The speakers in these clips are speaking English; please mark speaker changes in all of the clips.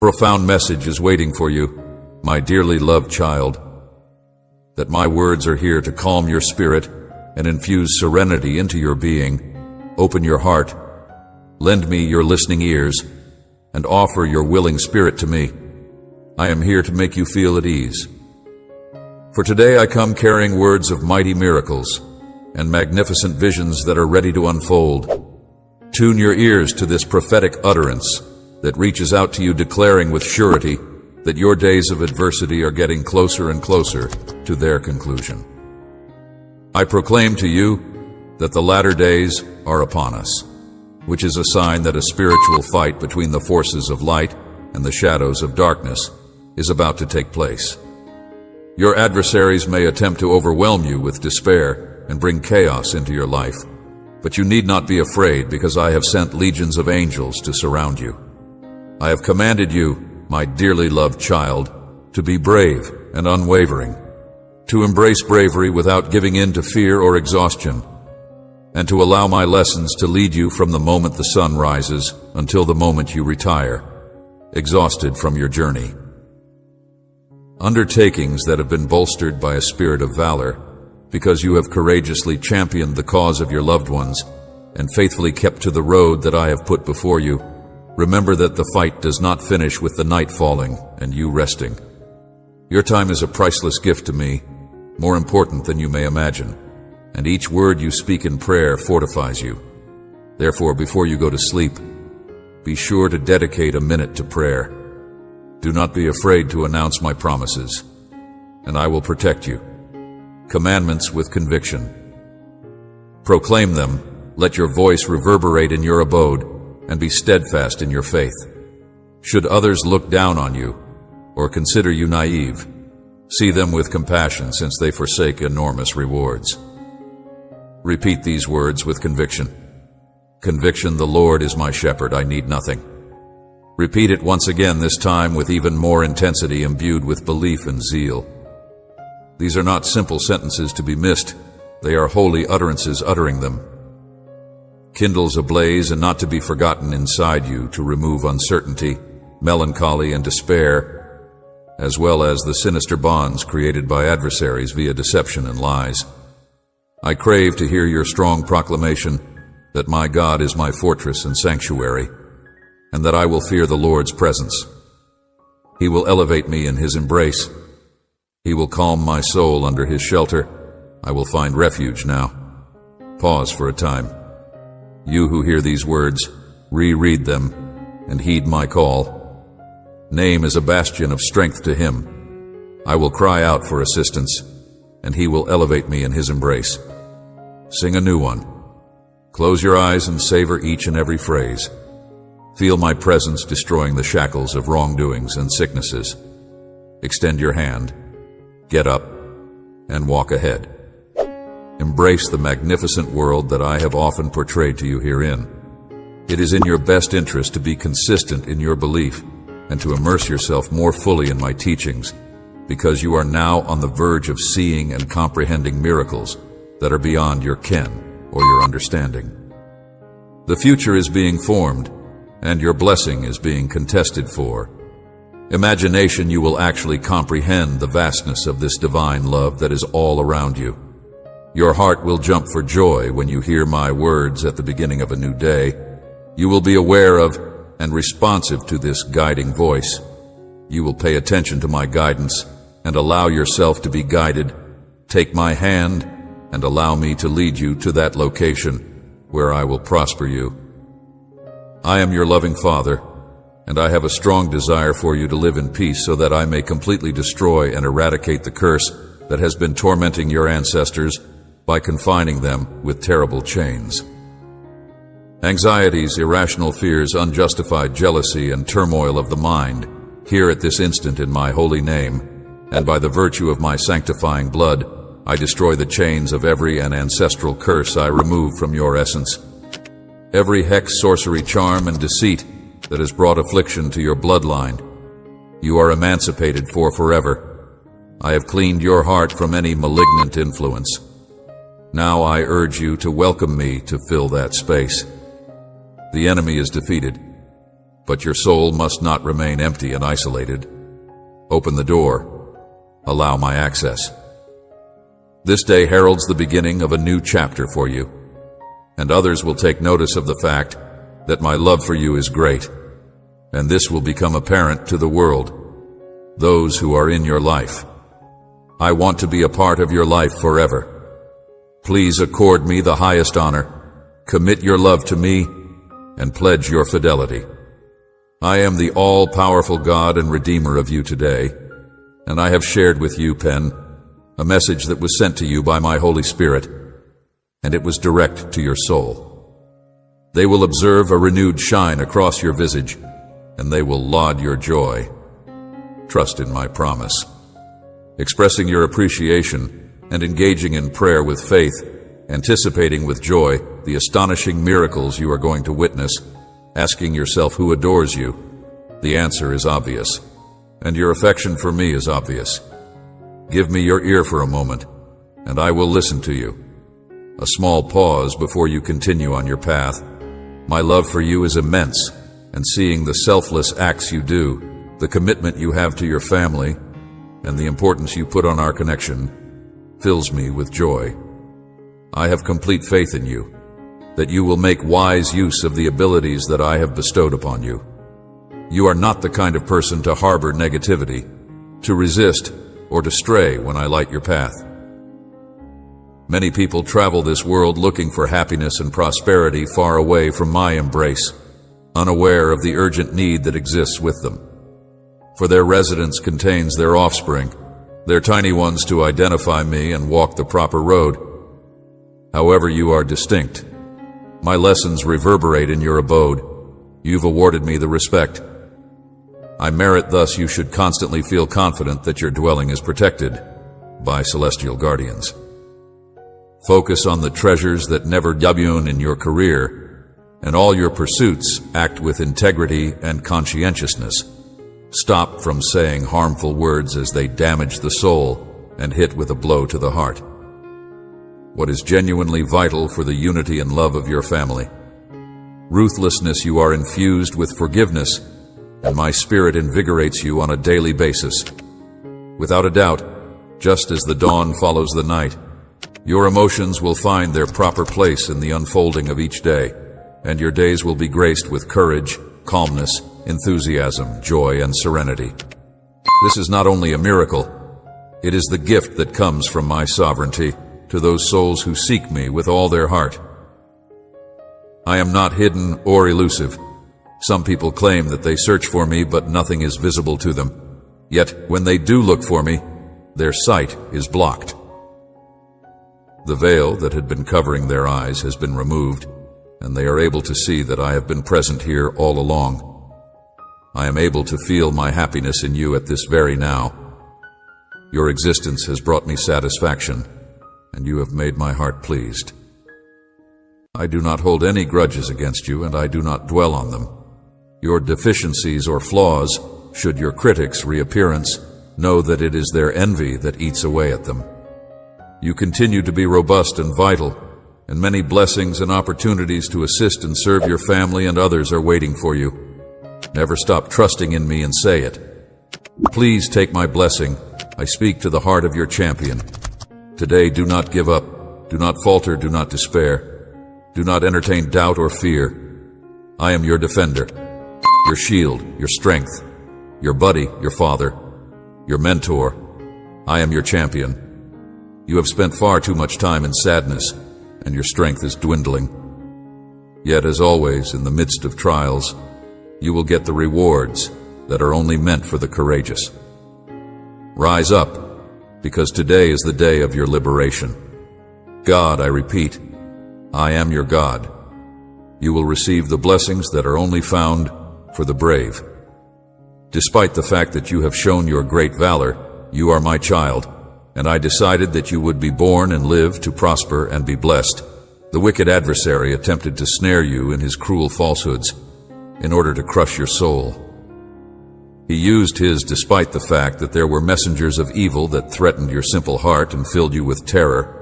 Speaker 1: Profound message is waiting for you, my dearly loved child, that my words are here to calm your spirit and infuse serenity into your being. Open your heart, lend me your listening ears, and offer your willing spirit to me. I am here to make you feel at ease. For today I come carrying words of mighty miracles and magnificent visions that are ready to unfold. Tune your ears to this prophetic utterance that reaches out to you, declaring with surety that your days of adversity are getting closer and closer to their conclusion. I proclaim to you that the latter days are upon us, which is a sign that a spiritual fight between the forces of light and the shadows of darkness is about to take place. Your adversaries may attempt to overwhelm you with despair and bring chaos into your life, but you need not be afraid, because I have sent legions of angels to surround you. I have commanded you, my dearly loved child, to be brave and unwavering, to embrace bravery without giving in to fear or exhaustion, and to allow my lessons to lead you from the moment the sun rises until the moment you retire, exhausted from your journey. Undertakings that have been bolstered by a spirit of valor, because you have courageously championed the cause of your loved ones and faithfully kept to the road that I have put before you. Remember that the fight does not finish with the night falling and you resting. Your time is a priceless gift to me, more important than you may imagine, and each word you speak in prayer fortifies you. Therefore, before you go to sleep, be sure to dedicate a minute to prayer. Do not be afraid to announce my promises, and I will protect you. Commandments with conviction. Proclaim them, let your voice reverberate in your abode, and be steadfast in your faith. Should others look down on you or consider you naive, see them with compassion, since they forsake enormous rewards. Repeat these words with conviction. Conviction: the Lord is my shepherd, I need nothing. Repeat it once again, this time with even more intensity, imbued with belief and zeal. These are not simple sentences to be missed. They are holy utterances uttering them. Kindles ablaze and not to be forgotten inside you, to remove uncertainty, melancholy, and despair, as well as the sinister bonds created by adversaries via deception and lies. I crave to hear your strong proclamation that my God is my fortress and sanctuary, and that I will fear the Lord's presence. He will elevate me in his embrace. He will calm my soul under his shelter. I will find refuge now. Pause for a time. You who hear these words, reread them and heed my call. Name is a bastion of strength to him. I will cry out for assistance, and he will elevate me in his embrace. Sing a new one. Close your eyes and savor each and every phrase. Feel my presence destroying the shackles of wrongdoings and sicknesses. Extend your hand, get up, and walk ahead. Embrace the magnificent world that I have often portrayed to you herein. It is in your best interest to be consistent in your belief and to immerse yourself more fully in my teachings, because you are now on the verge of seeing and comprehending miracles that are beyond your ken or your understanding. The future is being formed, and your blessing is being contested for. Imagination, you will actually comprehend the vastness of this divine love that is all around you. Your heart will jump for joy when you hear my words at the beginning of a new day. You will be aware of and responsive to this guiding voice. You will pay attention to my guidance and allow yourself to be guided. Take my hand and allow me to lead you to that location where I will prosper you. I am your loving Father, and I have a strong desire for you to live in peace, so that I may completely destroy and eradicate the curse that has been tormenting your ancestors by confining them with terrible chains. Anxieties, irrational fears, unjustified jealousy, and turmoil of the mind, here at this instant in my holy name, and by the virtue of my sanctifying blood, I destroy the chains of every ancestral curse. I remove from your essence every hex, sorcery, charm, and deceit that has brought affliction to your bloodline. You are emancipated for forever. I have cleaned your heart from any malignant influence. Now I urge you to welcome me to fill that space. The enemy is defeated, but your soul must not remain empty and isolated. Open the door. Allow my access. This day heralds the beginning of a new chapter for you, and others will take notice of the fact that my love for you is great, and this will become apparent to the world, those who are in your life. I want to be a part of your life forever. Please accord me the highest honor, commit your love to me, and pledge your fidelity. I am the all-powerful God and Redeemer of you today, and I have shared with you, Pen, a message that was sent to you by my Holy Spirit, and it was direct to your soul. They will observe a renewed shine across your visage, and they will laud your joy. Trust in my promise. Expressing your appreciation and engaging in prayer with faith, anticipating with joy the astonishing miracles you are going to witness, asking yourself who adores you, the answer is obvious, and your affection for me is obvious. Give me your ear for a moment, and I will listen to you. A small pause before you continue on your path. My love for you is immense, and seeing the selfless acts you do, the commitment you have to your family, and the importance you put on our connection, fills me with joy. I have complete faith in you, that you will make wise use of the abilities that I have bestowed upon you. You are not the kind of person to harbor negativity, to resist, or to stray when I light your path. Many people travel this world looking for happiness and prosperity far away from my embrace, unaware of the urgent need that exists with them. For their residence contains their offspring, their tiny ones to identify me and walk the proper road. However, you are distinct. My lessons reverberate in your abode. You've awarded me the respect I merit, thus you should constantly feel confident that your dwelling is protected by celestial guardians. Focus on the treasures that never debone in your career, and all your pursuits act with integrity and conscientiousness. Stop from saying harmful words as they damage the soul and hit with a blow to the heart. What is genuinely vital for the unity and love of your family? Ruthlessness, you are infused with forgiveness, and my spirit invigorates you on a daily basis. Without a doubt, just as the dawn follows the night, your emotions will find their proper place in the unfolding of each day, and your days will be graced with courage, calmness, enthusiasm, joy, and serenity. This is not only a miracle, it is the gift that comes from my sovereignty to those souls who seek me with all their heart. I am not hidden or elusive. Some people claim that they search for me, but nothing is visible to them. Yet, when they do look for me, their sight is blocked. The veil that had been covering their eyes has been removed, and they are able to see that I have been present here all along. I am able to feel my happiness in you at this very now. Your existence has brought me satisfaction, and you have made my heart pleased. I do not hold any grudges against you, and I do not dwell on them. Your deficiencies or flaws, should your critics' reappearance, know that it is their envy that eats away at them. You continue to be robust and vital, and many blessings and opportunities to assist and serve your family and others are waiting for you. Never stop trusting in me and say it. Please take my blessing. I speak to the heart of your champion. Today, do not give up. Do not falter. Do not despair. Do not entertain doubt or fear. I am your defender, your shield, your strength, your buddy, your father, your mentor. I am your champion. You have spent far too much time in sadness, and your strength is dwindling. Yet, as always, in the midst of trials, you will get the rewards that are only meant for the courageous. Rise up, because today is the day of your liberation. God, I repeat, I am your God. You will receive the blessings that are only found for the brave. Despite the fact that you have shown your great valor, you are my child, and I decided that you would be born and live to prosper and be blessed. The wicked adversary attempted to snare you in his cruel falsehoods in order to crush your soul. He used his despite the fact that there were messengers of evil that threatened your simple heart and filled you with terror.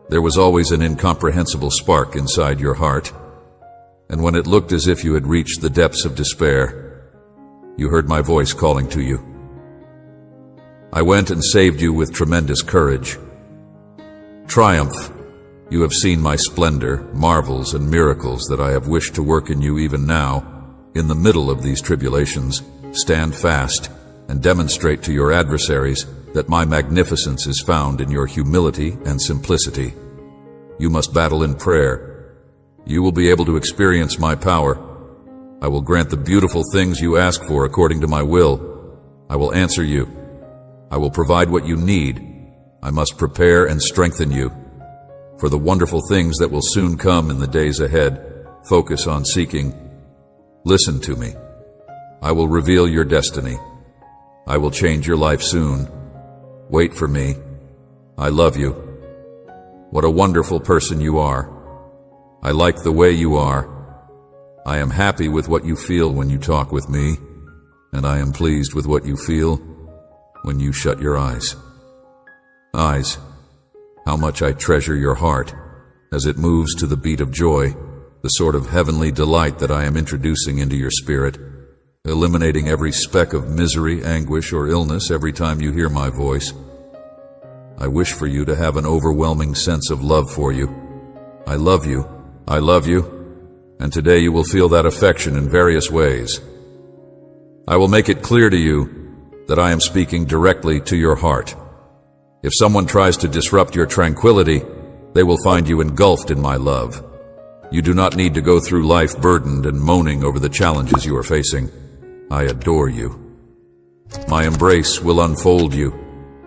Speaker 1: There was always an incomprehensible spark inside your heart, and when it looked as if you had reached the depths of despair, You heard my voice calling to you. I went and saved you with tremendous courage. Triumph, you have seen my splendor, marvels, and miracles that I have wished to work in you even now. In the middle of these tribulations, stand fast and demonstrate to your adversaries that my magnificence is found in your humility and simplicity. You must battle in prayer. You will be able to experience my power. I will grant the beautiful things you ask for according to my will. I will answer you. I will provide what you need. I must prepare and strengthen you. For the wonderful things that will soon come in the days ahead, focus on seeking. Listen to me. I will reveal your destiny. I will change your life soon. Wait for me. I love you. What a wonderful person you are. I like the way you are. I am happy with what you feel when you talk with me, and I am pleased with what you feel when you shut your eyes. Eyes, how much I treasure your heart as it moves to the beat of joy, the sort of heavenly delight that I am introducing into your spirit, eliminating every speck of misery, anguish, or illness every time you hear my voice. I wish for you to have an overwhelming sense of love for you. I love you. I love you. And today you will feel that affection in various ways. I will make it clear to you that I am speaking directly to your heart. If someone tries to disrupt your tranquility, they will find you engulfed in my love. You do not need to go through life burdened and moaning over the challenges you are facing. I adore you. My embrace will unfold you,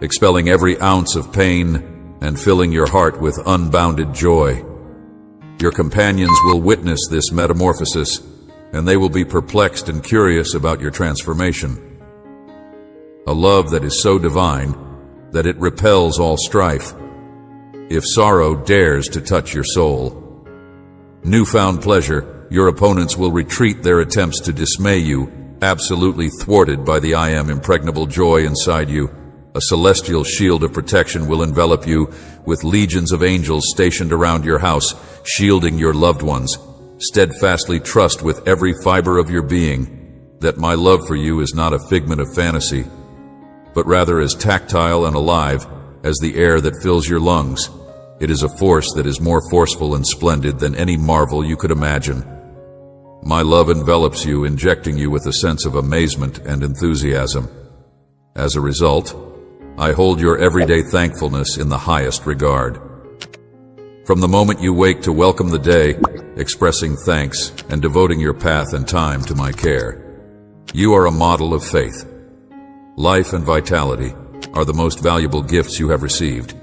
Speaker 1: expelling every ounce of pain and filling your heart with unbounded joy. Your companions will witness this metamorphosis, and they will be perplexed and curious about your transformation. A love that is so divine that it repels all strife, if sorrow dares to touch your soul. Newfound pleasure, your opponents will retreat their attempts to dismay you, absolutely thwarted by the I am impregnable joy inside you. A celestial shield of protection will envelop you, with legions of angels stationed around your house, shielding your loved ones. Steadfastly trust with every fiber of your being that my love for you is not a figment of fantasy, but rather as tactile and alive as the air that fills your lungs. It is a force that is more forceful and splendid than any marvel you could imagine. My love envelops you, injecting you with a sense of amazement and enthusiasm. As a result, I hold your everyday thankfulness in the highest regard. From the moment you wake to welcome the day, expressing thanks and devoting your path and time to my care, you are a model of faith. Life and vitality are the most valuable gifts you have received.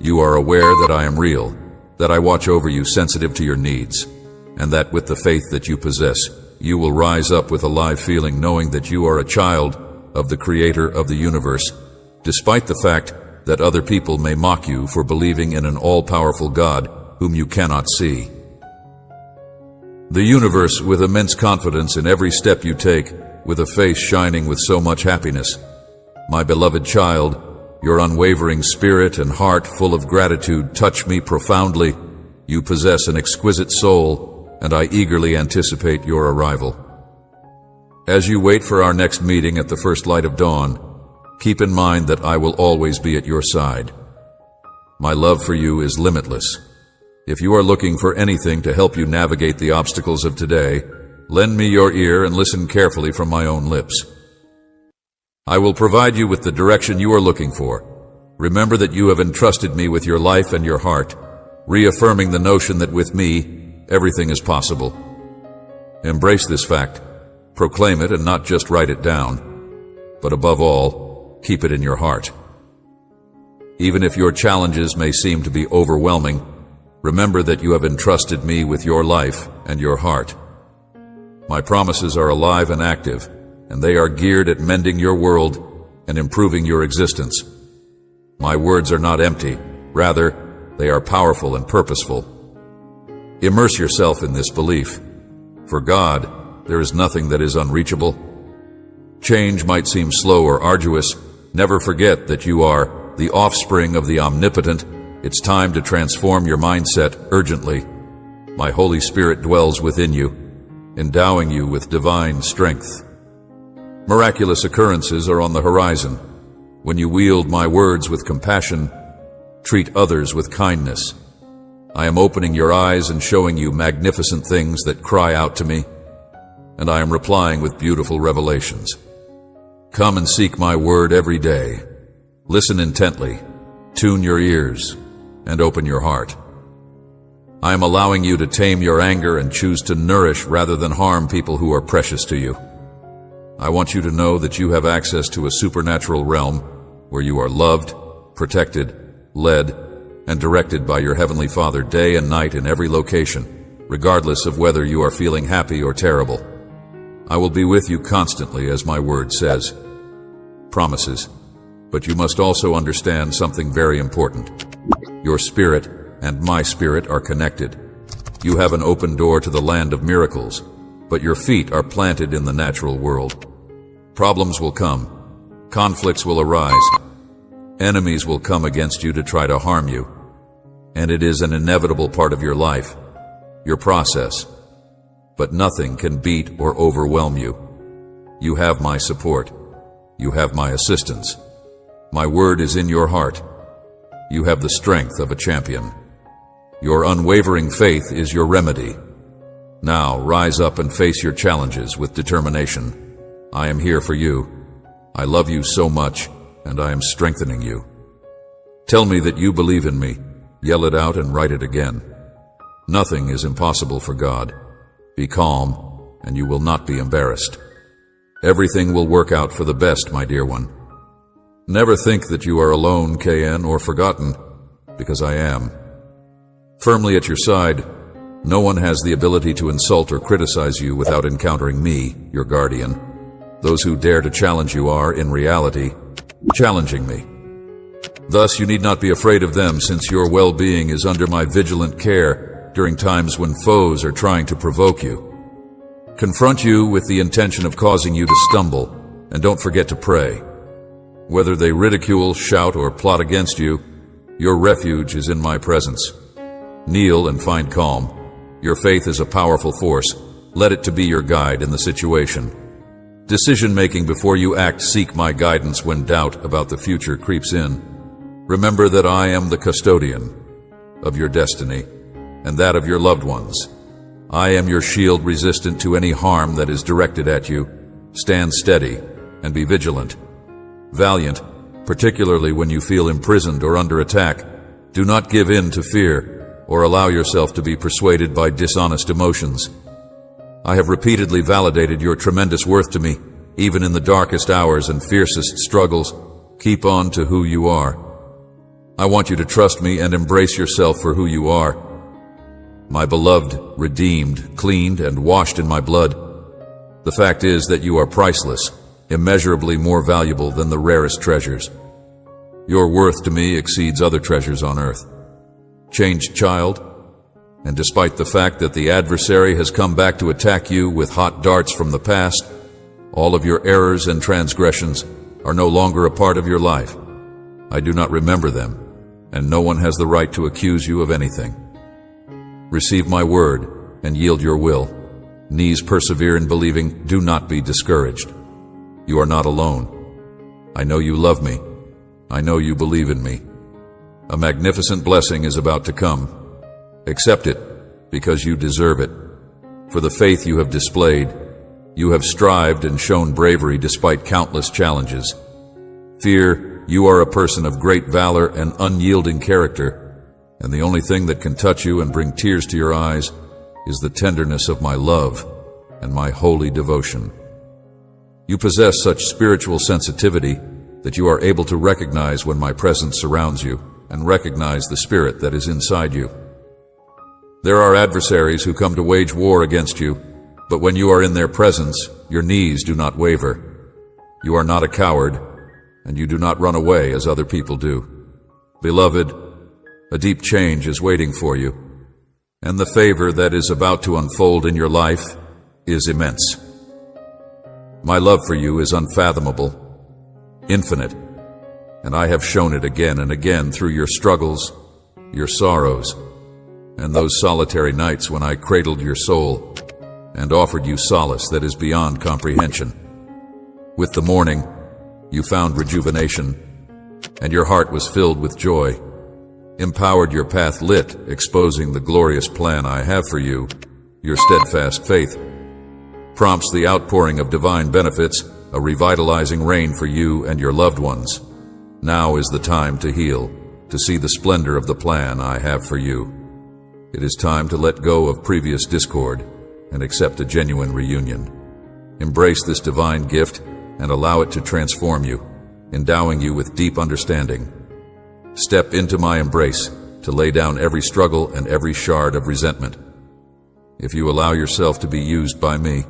Speaker 1: You are aware that I am real, that I watch over you, sensitive to your needs, and that with the faith that you possess, you will rise up with a live feeling, knowing that you are a child of the Creator of the universe, despite the fact that other people may mock you for believing in an all-powerful God whom you cannot see. The universe, with immense confidence in every step you take, with a face shining with so much happiness. My beloved child, your unwavering spirit and heart full of gratitude touch me profoundly. You possess an exquisite soul, and I eagerly anticipate your arrival. As you wait for our next meeting at the first light of dawn, keep in mind that I will always be at your side. My love for you is limitless. If you are looking for anything to help you navigate the obstacles of today, lend me your ear and listen carefully from my own lips. I will provide you with the direction you are looking for. Remember that you have entrusted me with your life and your heart, reaffirming the notion that with me, everything is possible. Embrace this fact, proclaim it, and not just write it down, but above all, keep it in your heart. Even if your challenges may seem to be overwhelming, remember that you have entrusted me with your life and your heart. My promises are alive and active, and they are geared at mending your world and improving your existence. My words are not empty. Rather, they are powerful and purposeful. Immerse yourself in this belief. For God, there is nothing that is unreachable. Change might seem slow or arduous. Never forget that you are the offspring of the Omnipotent. It's time to transform your mindset urgently. My Holy Spirit dwells within you, endowing you with divine strength. Miraculous occurrences are on the horizon. When you wield my words with compassion, treat others with kindness. I am opening your eyes and showing you magnificent things that cry out to me, and I am replying with beautiful revelations. Come and seek my word every day. Listen intently, tune your ears, and open your heart. I am allowing you to tame your anger and choose to nourish rather than harm people who are precious to you. I want you to know that you have access to a supernatural realm where you are loved, protected, led, and directed by your Heavenly Father day and night in every location, regardless of whether you are feeling happy or terrible. I will be with you constantly, as my word says. Promises. But you must also understand something very important. Your spirit and my spirit are connected. You have an open door to the land of miracles, but your feet are planted in the natural world. Problems will come. Conflicts will arise. Enemies will come against you to try to harm you. And it is an inevitable part of your life, your process. But nothing can beat or overwhelm you. You have my support. You have my assistance. My word is in your heart. You have the strength of a champion. Your unwavering faith is your remedy. Now rise up and face your challenges with determination. I am here for you. I love you so much, and I am strengthening you. Tell me that you believe in me. Yell it out and write it again. Nothing is impossible for God. Be calm, and you will not be embarrassed. Everything will work out for the best, my dear one. Never think that you are alone, KN, or forgotten, because I am. Firmly at your side, no one has the ability to insult or criticize you without encountering me, your guardian. Those who dare to challenge you are, in reality, challenging me. Thus, you need not be afraid of them, since your well-being is under my vigilant care during times when foes are trying to provoke you. Confront you with the intention of causing you to stumble, and don't forget to pray. Whether they ridicule, shout, or plot against you, your refuge is in my presence. Kneel and find calm. Your faith is a powerful force. Let it to be your guide in the situation. Decision-making before you act, seek my guidance when doubt about the future creeps in. Remember that I am the custodian of your destiny and that of your loved ones. I am your shield, resistant to any harm that is directed at you. Stand steady and be vigilant. Valiant, particularly when you feel imprisoned or under attack. Do not give in to fear or allow yourself to be persuaded by dishonest emotions. I have repeatedly validated your tremendous worth to me, even in the darkest hours and fiercest struggles. Keep on to who you are. I want you to trust me and embrace yourself for who you are. My beloved, redeemed, cleaned, and washed in my blood. The fact is that you are priceless, immeasurably more valuable than the rarest treasures. Your worth to me exceeds other treasures on earth. Changed child, and despite the fact that the adversary has come back to attack you with hot darts from the past, all of your errors and transgressions are no longer a part of your life. I do not remember them, and no one has the right to accuse you of anything. Receive my word and yield your will. Knees persevere in believing. Do not be discouraged. You are not alone. I know you love me. I know you believe in me. A magnificent blessing is about to come. Accept it, because you deserve it. For the faith you have displayed, you have strived and shown bravery despite countless challenges. Fear, you are a person of great valor and unyielding character, and the only thing that can touch you and bring tears to your eyes is the tenderness of my love and my holy devotion. You possess such spiritual sensitivity that you are able to recognize when my presence surrounds you and recognize the spirit that is inside you. There are adversaries who come to wage war against you, but when you are in their presence, your knees do not waver. You are not a coward, and you do not run away as other people do. Beloved, a deep change is waiting for you, and the favor that is about to unfold in your life is immense. My love for you is unfathomable, infinite, and I have shown it again and again through your struggles, your sorrows, and those solitary nights when I cradled your soul and offered you solace that is beyond comprehension. With the morning, you found rejuvenation, and your heart was filled with joy. Empowered, your path lit, exposing the glorious plan I have for you. Your steadfast faith prompts the outpouring of divine benefits, a revitalizing rain for you and your loved ones. Now is the time to heal, to see the splendor of the plan I have for you. It is time to let go of previous discord and accept a genuine reunion. Embrace this divine gift and allow it to transform you, endowing you with deep understanding. Step into my embrace to lay down every struggle and every shard of resentment. If you allow yourself to be used by me,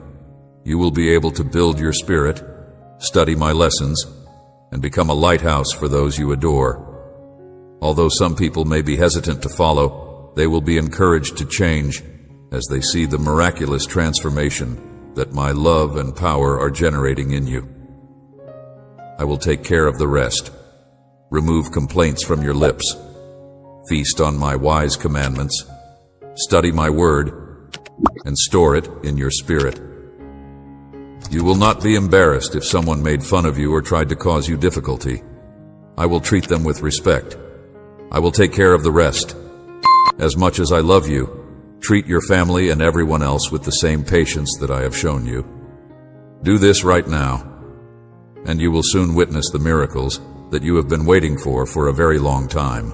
Speaker 1: you will be able to build your spirit, study my lessons, and become a lighthouse for those you adore. Although some people may be hesitant to follow, they will be encouraged to change as they see the miraculous transformation that my love and power are generating in you. I will take care of the rest. Remove complaints from your lips. Feast on my wise commandments. Study my word, and store it in your spirit. You will not be embarrassed if someone made fun of you or tried to cause you difficulty. I will treat them with respect. I will take care of the rest. As much as I love you, treat your family and everyone else with the same patience that I have shown you. Do this right now, and you will soon witness the miracles that you have been waiting for a very long time.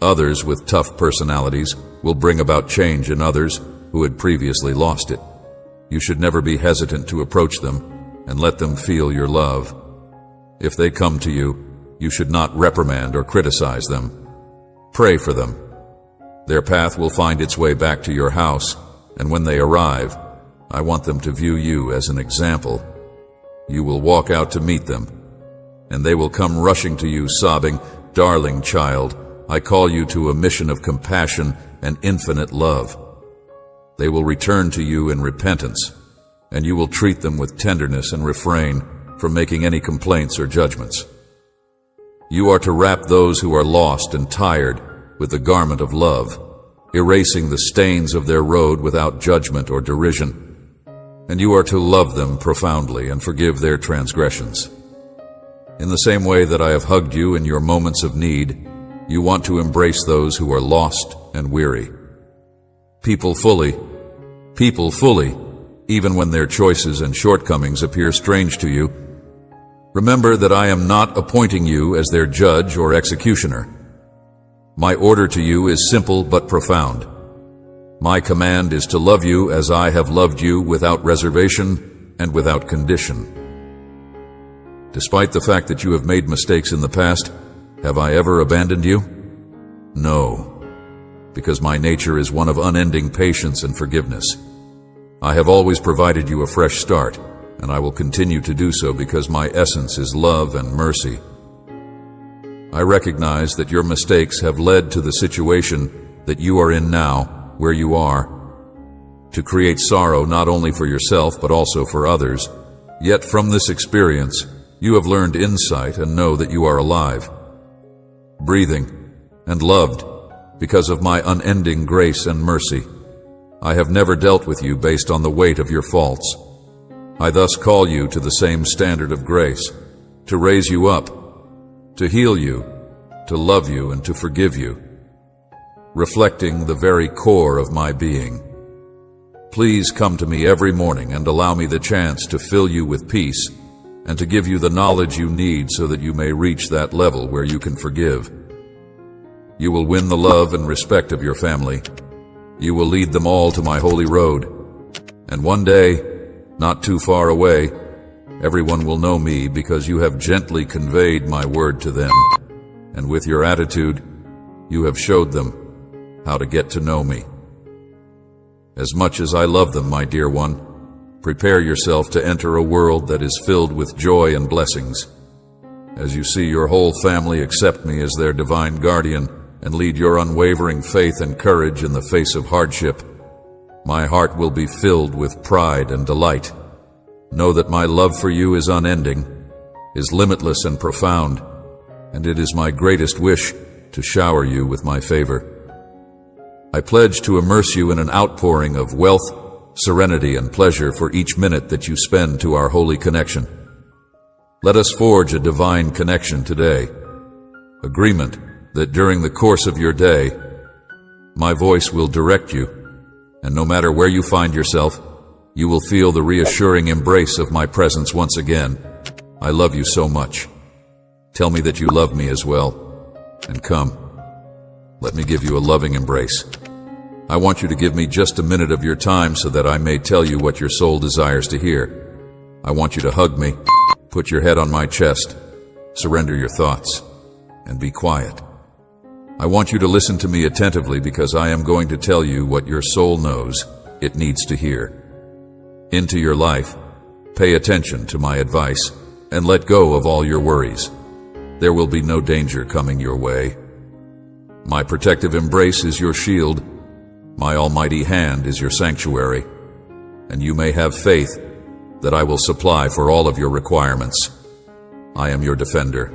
Speaker 1: Others with tough personalities will bring about change in others who had previously lost it. You should never be hesitant to approach them and let them feel your love. If they come to you, you should not reprimand or criticize them. Pray for them. Their path will find its way back to your house, and when they arrive, I want them to view you as an example. You will walk out to meet them, and they will come rushing to you sobbing, "Darling child, I call you to a mission of compassion and infinite love." They will return to you in repentance, and you will treat them with tenderness and refrain from making any complaints or judgments. You are to wrap those who are lost and tired with the garment of love, erasing the stains of their road without judgment or derision. And you are to love them profoundly and forgive their transgressions. In the same way that I have hugged you in your moments of need, you want to embrace those who are lost and weary. People fully, even when their choices and shortcomings appear strange to you. Remember that I am not appointing you as their judge or executioner. My order to you is simple but profound. My command is to love you as I have loved you without reservation and without condition. Despite the fact that you have made mistakes in the past, have I ever abandoned you? No, because my nature is one of unending patience and forgiveness. I have always provided you a fresh start, and I will continue to do so because my essence is love and mercy. I recognize that your mistakes have led to the situation that you are in now, where you are, to create sorrow not only for yourself but also for others. Yet from this experience, you have learned insight and know that you are alive, breathing, and loved because of my unending grace and mercy. I have never dealt with you based on the weight of your faults. I thus call you to the same standard of grace, to raise you up, to heal you, to love you, and to forgive you, reflecting the very core of my being. Please come to me every morning and allow me the chance to fill you with peace and to give you the knowledge you need so that you may reach that level where you can forgive. You will win the love and respect of your family. You will lead them all to my holy road. And one day, not too far away, everyone will know me because you have gently conveyed my word to them. And with your attitude, you have showed them how to get to know me. As much as I love them, my dear one, prepare yourself to enter a world that is filled with joy and blessings. As you see your whole family accept me as their divine guardian and lead your unwavering faith and courage in the face of hardship, my heart will be filled with pride and delight. Know that my love for you is unending, is limitless and profound, and it is my greatest wish to shower you with my favor. I pledge to immerse you in an outpouring of wealth, serenity, and pleasure for each minute that you spend to our holy connection. Let us forge a divine connection today. Agreement that during the course of your day, my voice will direct you, and no matter where you find yourself, you will feel the reassuring embrace of my presence once again. I love you so much. Tell me that you love me as well, and come. Let me give you a loving embrace. I want you to give me just a minute of your time so that I may tell you what your soul desires to hear. I want you to hug me, put your head on my chest, surrender your thoughts, and be quiet. I want you to listen to me attentively because I am going to tell you what your soul knows it needs to hear. Into your life, pay attention to my advice and let go of all your worries. There will be no danger coming your way. My protective embrace is your shield. My almighty hand is your sanctuary. And you may have faith that I will supply for all of your requirements. I am your defender.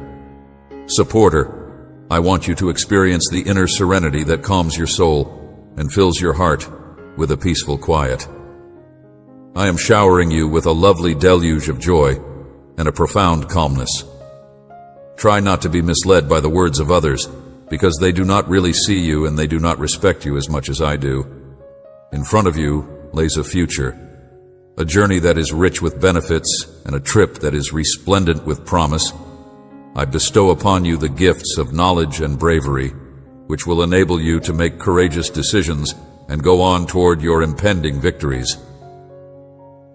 Speaker 1: Supporter, I want you to experience the inner serenity that calms your soul and fills your heart with a peaceful quiet. I am showering you with a lovely deluge of joy and a profound calmness. Try not to be misled by the words of others, because they do not really see you and they do not respect you as much as I do. In front of you lays a future, a journey that is rich with benefits and a trip that is resplendent with promise. I bestow upon you the gifts of knowledge and bravery, which will enable you to make courageous decisions and go on toward your impending victories.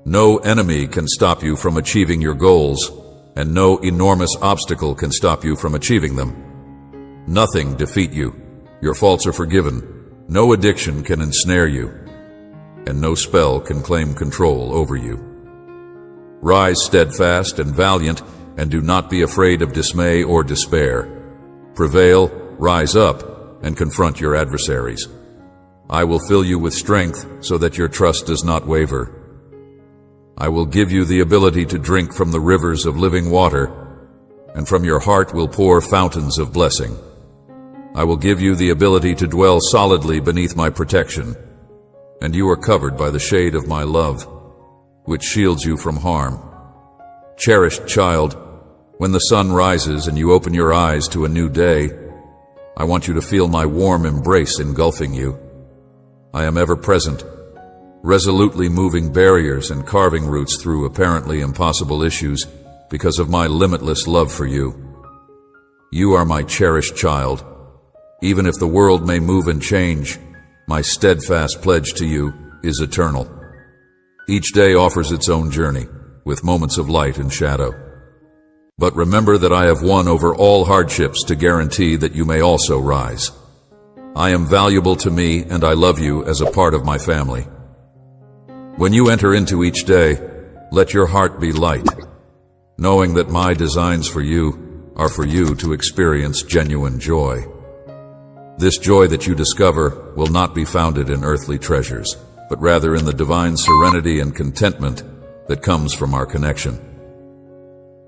Speaker 1: No enemy can stop you from achieving your goals, and no enormous obstacle can stop you from achieving them. Nothing defeat you. Your faults are forgiven. No addiction can ensnare you, and no spell can claim control over you. Rise steadfast and valiant, and do not be afraid of dismay or despair. Prevail, rise up, and confront your adversaries. I will fill you with strength so that your trust does not waver. I will give you the ability to drink from the rivers of living water, and from your heart will pour fountains of blessing. I will give you the ability to dwell solidly beneath my protection, and you are covered by the shade of my love, which shields you from harm. Cherished child, when the sun rises and you open your eyes to a new day, I want you to feel my warm embrace engulfing you. I am ever present, resolutely moving barriers and carving routes through apparently impossible issues because of my limitless love for you. You are my cherished child. Even if the world may move and change, my steadfast pledge to you is eternal. Each day offers its own journey, with moments of light and shadow. But remember that I have won over all hardships to guarantee that you may also rise. I am valuable to me, and I love you as a part of my family. When you enter into each day, let your heart be light, knowing that my designs for you are for you to experience genuine joy. This joy that you discover will not be founded in earthly treasures, but rather in the divine serenity and contentment that comes from our connection.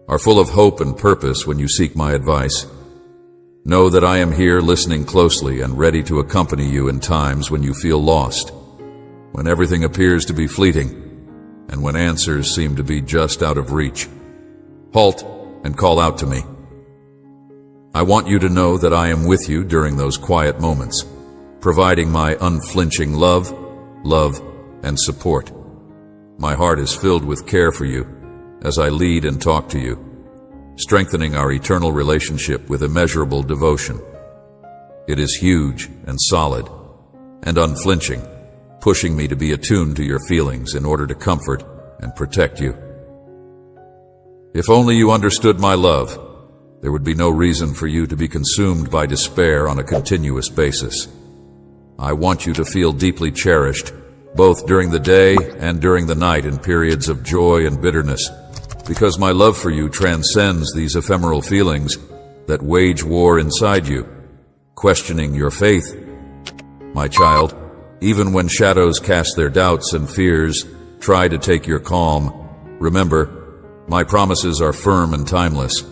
Speaker 1: Are full of hope and purpose when you seek my advice. Know that I am here listening closely and ready to accompany you in times when you feel lost, when everything appears to be fleeting, and when answers seem to be just out of reach. Halt and call out to me. I want you to know that I am with you during those quiet moments, providing my unflinching love, and support. My heart is filled with care for you as I lead and talk to you, strengthening our eternal relationship with immeasurable devotion. It is huge and solid and unflinching, pushing me to be attuned to your feelings in order to comfort and protect you. If only you understood my love, there would be no reason for you to be consumed by despair on a continuous basis. I want you to feel deeply cherished, both during the day and during the night in periods of joy and bitterness, because my love for you transcends these ephemeral feelings that wage war inside you, questioning your faith. My child, even when shadows cast their doubts and fears try to take your calm, remember, my promises are firm and timeless.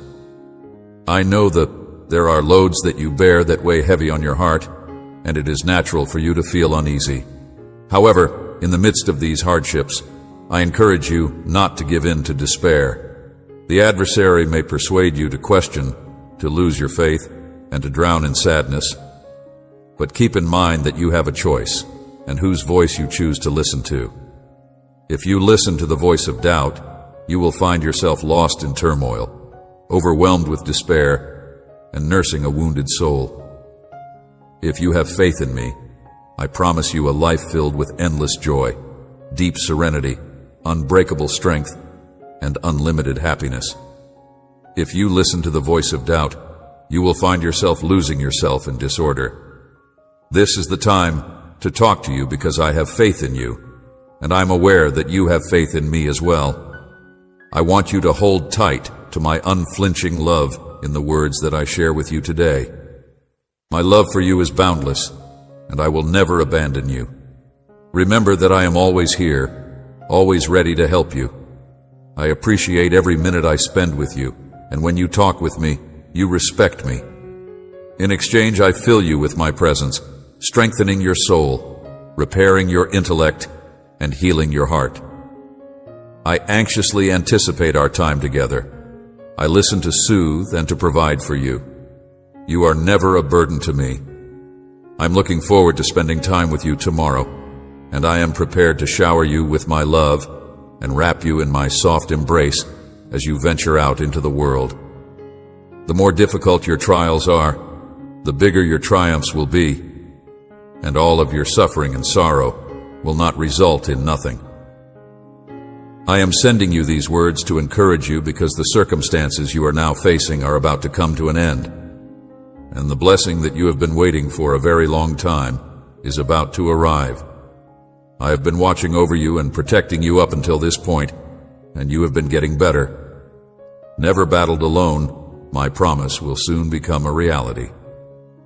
Speaker 1: I know that there are loads that you bear that weigh heavy on your heart, and it is natural for you to feel uneasy. However, in the midst of these hardships, I encourage you not to give in to despair. The adversary may persuade you to question, to lose your faith, and to drown in sadness. But keep in mind that you have a choice, and whose voice you choose to listen to. If you listen to the voice of doubt, you will find yourself lost in turmoil, overwhelmed with despair, and nursing a wounded soul. If you have faith in me, I promise you a life filled with endless joy, deep serenity, unbreakable strength, and unlimited happiness. If you listen to the voice of doubt, you will find yourself losing yourself in disorder. This is the time to talk to you because I have faith in you, and I'm aware that you have faith in me as well. I want you to hold tight to my unflinching love in the words that I share with you today. My love for you is boundless, and I will never abandon you. Remember that I am always here, always ready to help you. I appreciate every minute I spend with you, and when you talk with me, you respect me. In exchange, I fill you with my presence, strengthening your soul, repairing your intellect, and healing your heart. I anxiously anticipate our time together. I listen to soothe and to provide for you. You are never a burden to me. I'm looking forward to spending time with you tomorrow, and I am prepared to shower you with my love and wrap you in my soft embrace as you venture out into the world. The more difficult your trials are, the bigger your triumphs will be, and all of your suffering and sorrow will not result in nothing. I am sending you these words to encourage you because the circumstances you are now facing are about to come to an end, and the blessing that you have been waiting for a very long time is about to arrive. I have been watching over you and protecting you up until this point, and you have been getting better. Never battled alone, my promise will soon become a reality.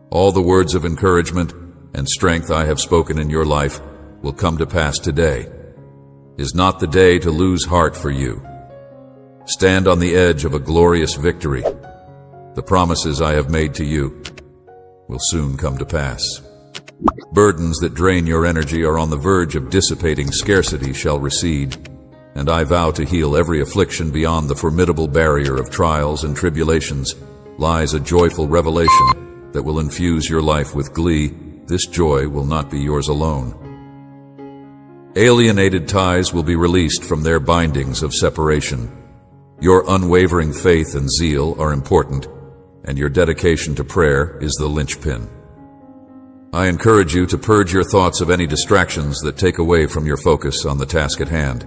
Speaker 1: All the words of encouragement and strength I have spoken in your life will come to pass today. Is not the day to lose heart for you. Stand on the edge of a glorious victory. The promises I have made to you will soon come to pass. Burdens that drain your energy are on the verge of dissipating. Scarcity shall recede, and I vow to heal every affliction. Beyond the formidable barrier of trials and tribulations lies a joyful revelation that will infuse your life with glee. This joy will not be yours alone. Alienated ties will be released from their bindings of separation. Your unwavering faith and zeal are important, and your dedication to prayer is the linchpin. I encourage you to purge your thoughts of any distractions that take away from your focus on the task at hand.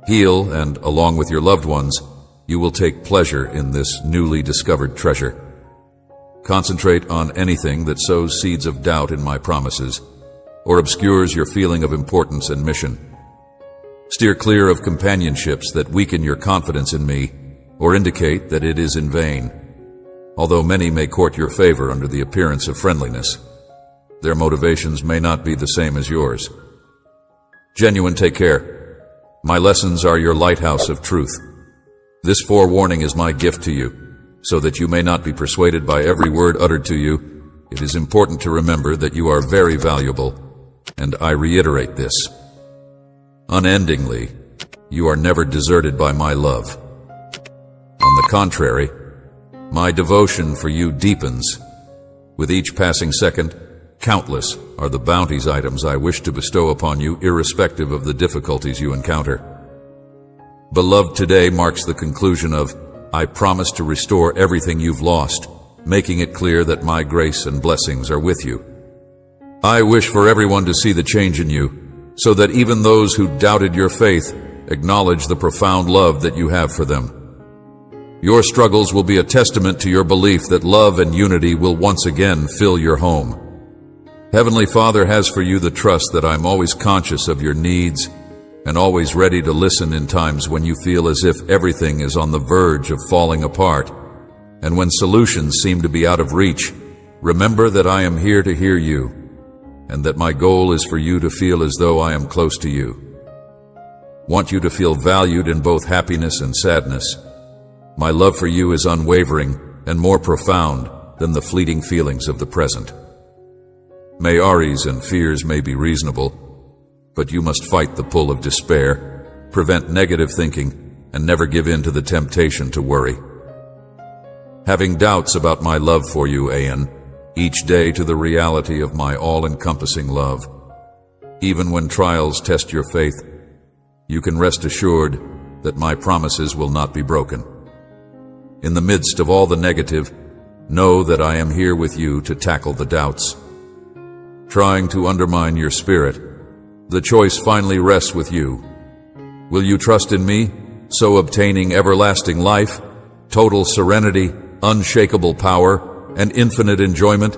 Speaker 1: Heal, and along with your loved ones, you will take pleasure in this newly discovered treasure. Concentrate on anything that sows seeds of doubt in my promises, or obscures your feeling of importance and mission. Steer clear of companionships that weaken your confidence in me, or indicate that it is in vain. Although many may court your favor under the appearance of friendliness, their motivations may not be the same as yours. Genuine, take care. My lessons are your lighthouse of truth. This forewarning is my gift to you, so that you may not be persuaded by every word uttered to you. It is important to remember that you are very valuable, and I reiterate this. Unendingly, you are never deserted by my love. On the contrary, my devotion for you deepens. With each passing second, countless are the bounties items I wish to bestow upon you, irrespective of the difficulties you encounter. Beloved, today marks the conclusion of I promise to restore everything you've lost, making it clear that my grace and blessings are with you. I wish for everyone to see the change in you, so that even those who doubted your faith acknowledge the profound love that you have for them. Your struggles will be a testament to your belief that love and unity will once again fill your home. Heavenly Father has for you the trust that I'm always conscious of your needs and always ready to listen in times when you feel as if everything is on the verge of falling apart. And when solutions seem to be out of reach, remember that I am here to hear you, and that my goal is for you to feel as though I am close to you. Want you to feel valued in both happiness and sadness. My love for you is unwavering and more profound than the fleeting feelings of the present. Worries and fears may be reasonable, but you must fight the pull of despair, prevent negative thinking, and never give in to the temptation to worry. Having doubts about my love for you, Ayan, each day to the reality of my all-encompassing love. Even when trials test your faith, you can rest assured that my promises will not be broken. In the midst of all the negative, know that I am here with you to tackle the doubts. Trying to undermine your spirit, the choice finally rests with you. Will you trust in me, so obtaining everlasting life, total serenity, unshakable power, and infinite enjoyment?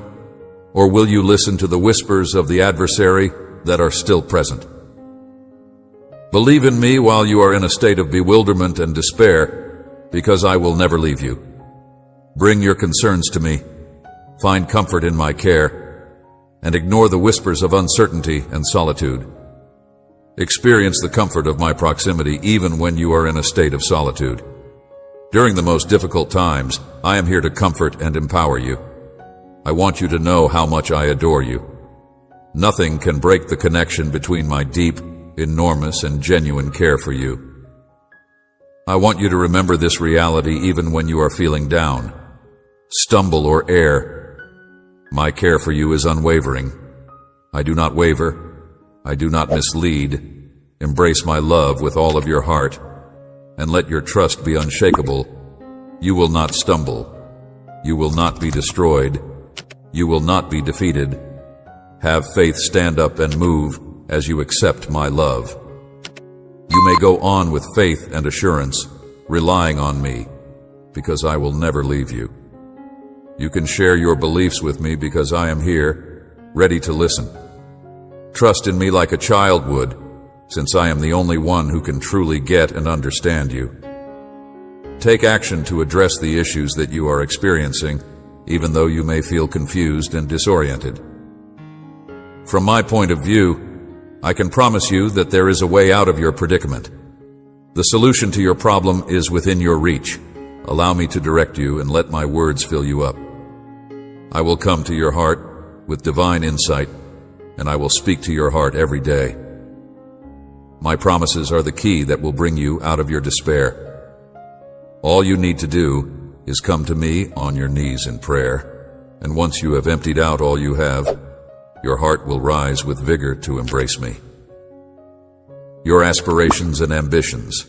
Speaker 1: Or will you listen to the whispers of the adversary that are still present? Believe in me while you are in a state of bewilderment and despair, because I will never leave you. Bring your concerns to me, find comfort in my care, and ignore the whispers of uncertainty and solitude. Experience the comfort of my proximity even when you are in a state of solitude. During the most difficult times, I am here to comfort and empower you. I want you to know how much I adore you. Nothing can break the connection between my deep, enormous, and genuine care for you. I want you to remember this reality even when you are feeling down, stumble, or err. My care for you is unwavering. I do not waver. I do not mislead. Embrace my love with all of your heart, and let your trust be unshakable. You will not stumble. You will not be destroyed. You will not be defeated. Have faith stand up and move as you accept my love. You may go on with faith and assurance, relying on me, because I will never leave you. You can share your beliefs with me because I am here, ready to listen. Trust in me like a child would, since I am the only one who can truly get and understand you. Take action to address the issues that you are experiencing, even though you may feel confused and disoriented. From my point of view, I can promise you that there is a way out of your predicament. The solution to your problem is within your reach. Allow me to direct you and let my words fill you up. I will come to your heart with divine insight, and I will speak to your heart every day. My promises are the key that will bring you out of your despair. All you need to do is come to me on your knees in prayer, and once you have emptied out all you have, your heart will rise with vigor to embrace me. Your aspirations and ambitions,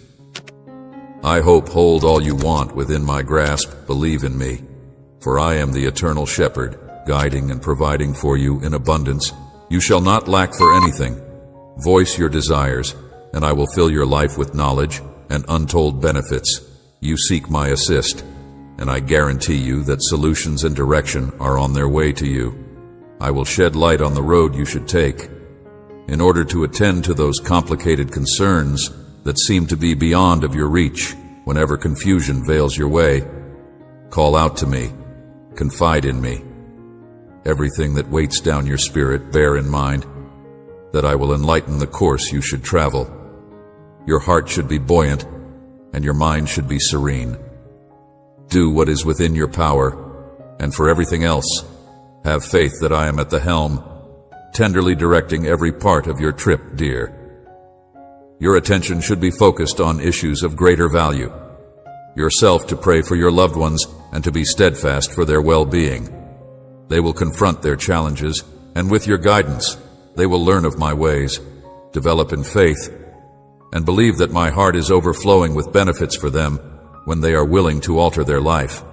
Speaker 1: I hope, hold all you want within my grasp. Believe in me, for I am the eternal shepherd, guiding and providing for you in abundance. You shall not lack for anything. Voice your desires, and I will fill your life with knowledge and untold benefits. You seek my assist, and I guarantee you that solutions and direction are on their way to you. I will shed light on the road you should take. In order to attend to those complicated concerns that seem to be beyond of your reach, whenever confusion veils your way, call out to me, confide in me. Everything that weights down your spirit, bear in mind that I will enlighten the course you should travel. Your heart should be buoyant, and your mind should be serene. Do what is within your power, and for everything else, have faith that I am at the helm, tenderly directing every part of your trip, dear. Your attention should be focused on issues of greater value. Yourself to pray for your loved ones and to be steadfast for their well-being. They will confront their challenges, and with your guidance, they will learn of my ways, develop in faith, and believe that my heart is overflowing with benefits for them when they are willing to alter their life.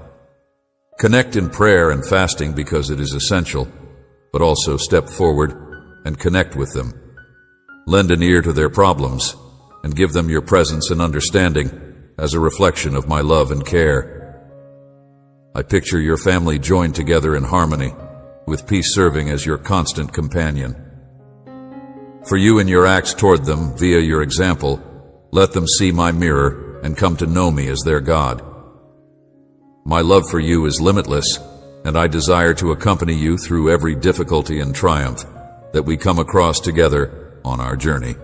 Speaker 1: Connect in prayer and fasting because it is essential, but also step forward and connect with them. Lend an ear to their problems and give them your presence and understanding as a reflection of my love and care. I picture your family joined together in harmony, with peace serving as your constant companion. For you and your acts toward them, via your example, let them see my mirror and come to know me as their God. My love for you is limitless, and I desire to accompany you through every difficulty and triumph that we come across together on our journey.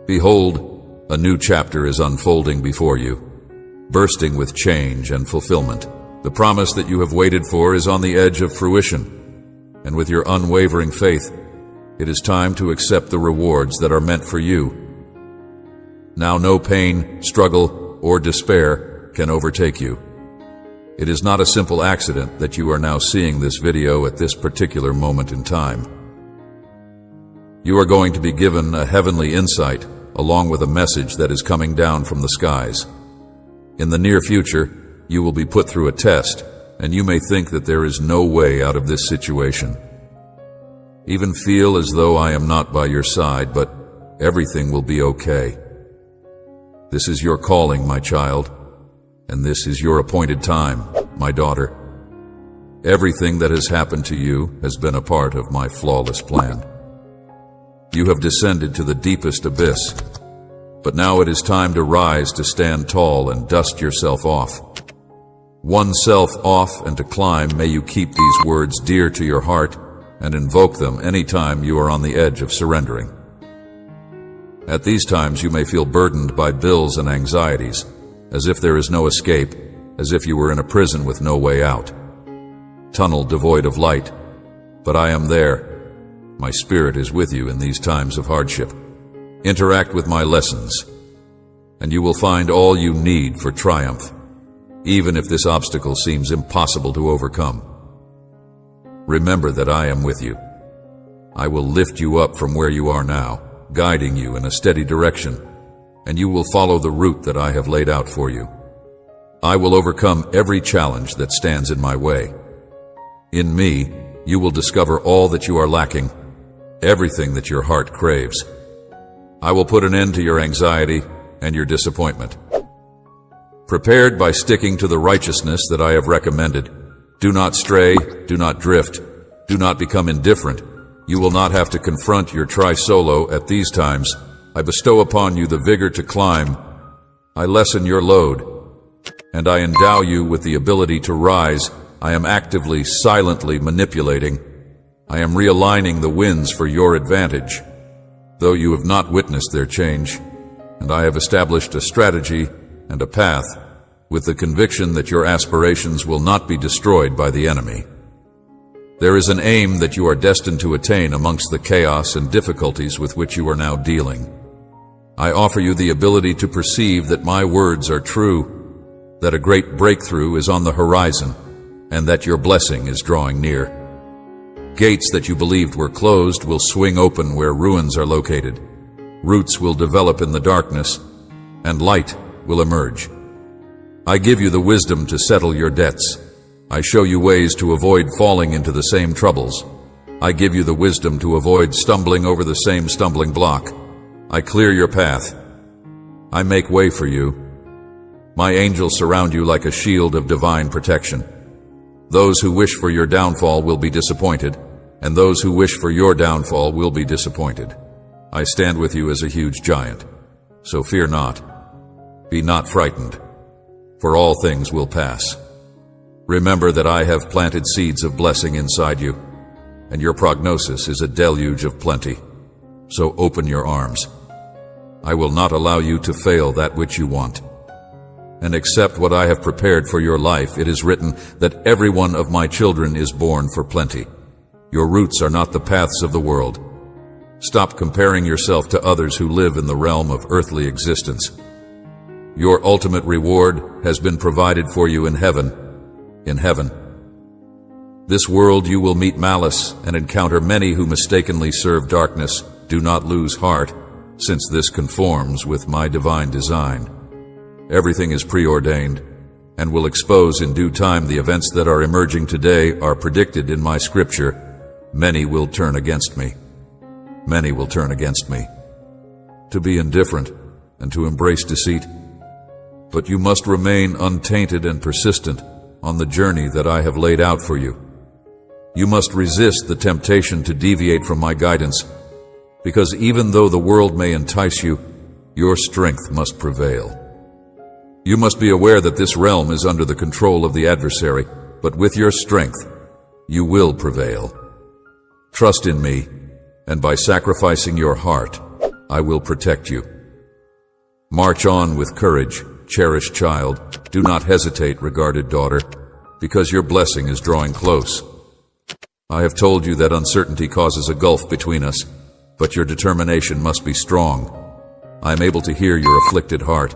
Speaker 1: Behold, a new chapter is unfolding before you, bursting with change and fulfillment. The promise that you have waited for is on the edge of fruition, and with your unwavering faith, it is time to accept the rewards that are meant for you. Now no pain, struggle, or despair can overtake you. It is not a simple accident that you are now seeing this video at this particular moment in time. You are going to be given a heavenly insight along with a message that is coming down from the skies. In the near future, you will be put through a test, and you may think that there is no way out of this situation. Even feel as though I am not by your side, but everything will be okay. This is your calling, my child, and this is your appointed time, my daughter. Everything that has happened to you has been a part of my flawless plan. You have descended to the deepest abyss, but now it is time to rise, to stand tall and dust yourself off. One self off and to climb. May you keep these words dear to your heart and invoke them anytime you are on the edge of surrendering. At these times you may feel burdened by bills and anxieties, as if there is no escape, as if you were in a prison with no way out. Tunnel devoid of light, but I am there. My spirit is with you in these times of hardship. Interact with my lessons, and you will find all you need for triumph, even if this obstacle seems impossible to overcome. Remember that I am with you. I will lift you up from where you are now, guiding you in a steady direction, and you will follow the route that I have laid out for you. I will overcome every challenge that stands in my way. In me, you will discover all that you are lacking, everything that your heart craves. I will put an end to your anxiety and your disappointment. Prepared by sticking to the righteousness that I have recommended, do not stray, do not drift, do not become indifferent. You will not have to confront your tri-solo at these times. I bestow upon you the vigor to climb. I lessen your load, and I endow you with the ability to rise. I am actively, silently manipulating. I am realigning the winds for your advantage, though you have not witnessed their change, and I have established a strategy and a path with the conviction that your aspirations will not be destroyed by the enemy. There is an aim that you are destined to attain amongst the chaos and difficulties with which you are now dealing. I offer you the ability to perceive that my words are true, that a great breakthrough is on the horizon, and that your blessing is drawing near. Gates that you believed were closed will swing open where ruins are located. Roots will develop in the darkness, and light will emerge. I give you the wisdom to settle your debts. I show you ways to avoid falling into the same troubles. I give you the wisdom to avoid stumbling over the same stumbling block. I clear your path. I make way for you. My angels surround you like a shield of divine protection. Those who wish for your downfall will be disappointed, and those who wish for your downfall will be disappointed. I stand with you as a huge giant, so fear not. Be not frightened, for all things will pass. Remember that I have planted seeds of blessing inside you, and your prognosis is a deluge of plenty. So open your arms. I will not allow you to fail that which you want. And accept what I have prepared for your life. It is written that every one of my children is born for plenty. Your roots are not the paths of the world. Stop comparing yourself to others who live in the realm of earthly existence. Your ultimate reward has been provided for you in heaven. In heaven. This world you will meet malice and encounter many who mistakenly serve darkness. Do not lose heart, since this conforms with my divine design. Everything is preordained and will expose in due time the events that are emerging today are predicted in my scripture. Many will turn against me. Many will turn against me. To be indifferent and to embrace deceit. But you must remain untainted and persistent on the journey that I have laid out for you. You must resist the temptation to deviate from my guidance, because even though the world may entice you, your strength must prevail. You must be aware that this realm is under the control of the adversary, but with your strength, you will prevail. Trust in me, and by sacrificing your heart, I will protect you. March on with courage, cherished child. Do not hesitate, regarded daughter, because your blessing is drawing close. I have told you that uncertainty causes a gulf between us, but your determination must be strong. I am able to hear your afflicted heart.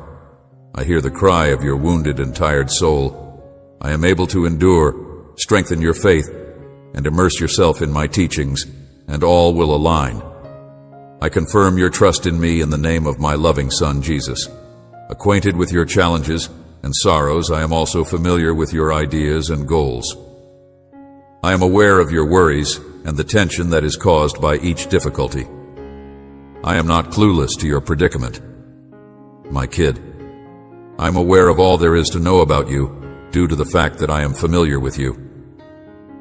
Speaker 1: I hear the cry of your wounded and tired soul. I am able to endure, strengthen your faith, and immerse yourself in my teachings, and all will align. I confirm your trust in me in the name of my loving Son, Jesus. Acquainted with your challenges and sorrows, I am also familiar with your ideas and goals. I am aware of your worries and the tension that is caused by each difficulty. I am not clueless to your predicament. My kid, I am aware of all there is to know about you due to the fact that I am familiar with you.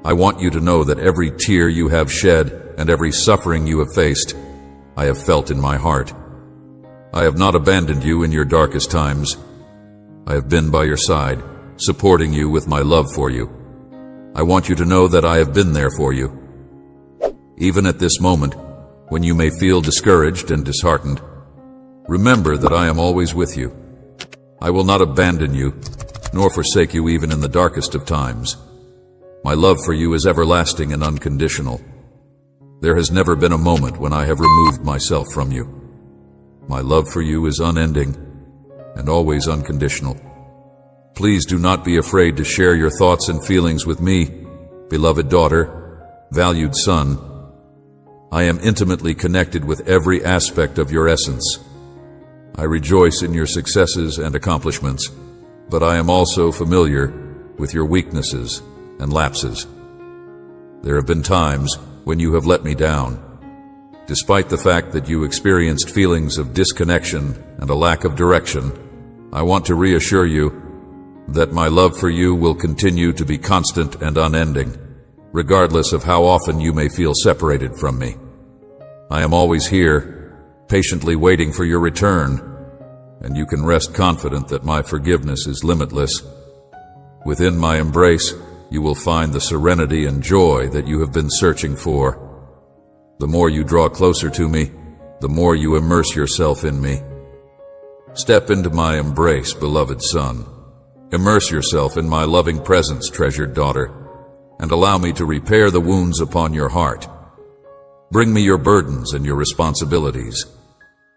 Speaker 1: I want you to know that every tear you have shed and every suffering you have faced, I have felt in my heart. I have not abandoned you in your darkest times. I have been by your side, supporting you with my love for you. I want you to know that I have been there for you. Even at this moment, when you may feel discouraged and disheartened, remember that I am always with you. I will not abandon you, nor forsake you even in the darkest of times. My love for you is everlasting and unconditional. There has never been a moment when I have removed myself from you. My love for you is unending and always unconditional. Please do not be afraid to share your thoughts and feelings with me, beloved daughter, valued son. I am intimately connected with every aspect of your essence. I rejoice in your successes and accomplishments, but I am also familiar with your weaknesses and lapses. There have been times when you have let me down. Despite the fact that you experienced feelings of disconnection and a lack of direction, I want to reassure you that my love for you will continue to be constant and unending, regardless of how often you may feel separated from me. I am always here, patiently waiting for your return, and you can rest confident that my forgiveness is limitless. Within my embrace, you will find the serenity and joy that you have been searching for. The more you draw closer to me, the more you immerse yourself in me. Step into my embrace, beloved son. Immerse yourself in my loving presence, treasured daughter, and allow me to repair the wounds upon your heart. Bring me your burdens and your responsibilities.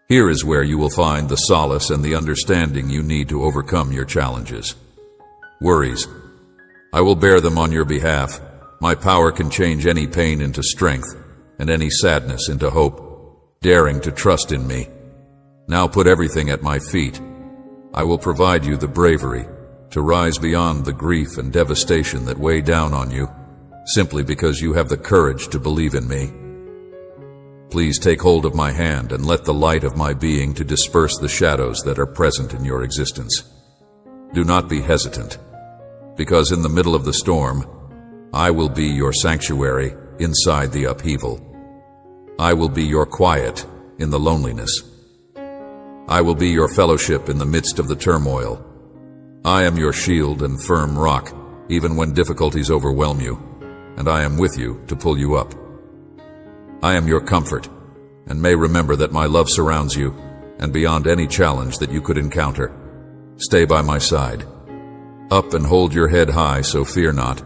Speaker 1: Here is where you will find the solace and the understanding you need to overcome your challenges. Worries, I will bear them on your behalf. My power can change any pain into strength and any sadness into hope, daring to trust in me. Now put everything at my feet. I will provide you the bravery to rise beyond the grief and devastation that weigh down on you, simply because you have the courage to believe in me. Please take hold of my hand and let the light of my being to disperse the shadows that are present in your existence. Do not be hesitant, because in the middle of the storm, I will be your sanctuary inside the upheaval. I will be your quiet in the loneliness. I will be your fellowship in the midst of the turmoil. I am your shield and firm rock, even when difficulties overwhelm you, and I am with you to pull you up. I am your comfort, and may remember that my love surrounds you, and beyond any challenge that you could encounter. Stay by my side. Up and hold your head high, so fear not,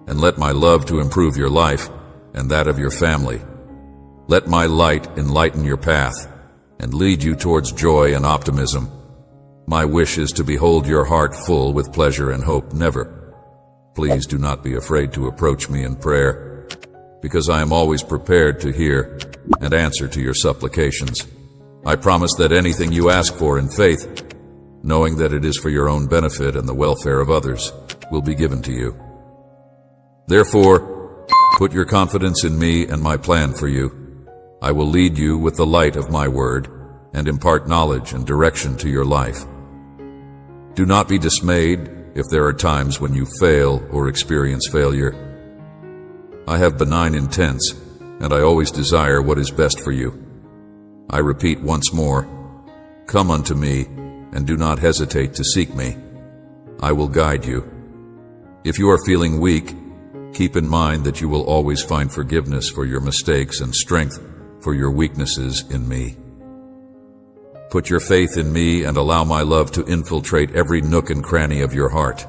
Speaker 1: and let my love to improve your life and that of your family. Let my light enlighten your path and lead you towards joy and optimism. My wish is to behold your heart full with pleasure and hope never. Please do not be afraid to approach me in prayer, because I am always prepared to hear and answer to your supplications. I promise that anything you ask for in faith, knowing that it is for your own benefit and the welfare of others, will be given to you. Therefore, put your confidence in me and my plan for you. I will lead you with the light of my word and impart knowledge and direction to your life. Do not be dismayed if there are times when you fail or experience failure. I have benign intents, and I always desire what is best for you. I repeat once more, come unto me, and do not hesitate to seek me. I will guide you. If you are feeling weak, keep in mind that you will always find forgiveness for your mistakes and strength for your weaknesses in me. Put your faith in me and allow my love to infiltrate every nook and cranny of your heart.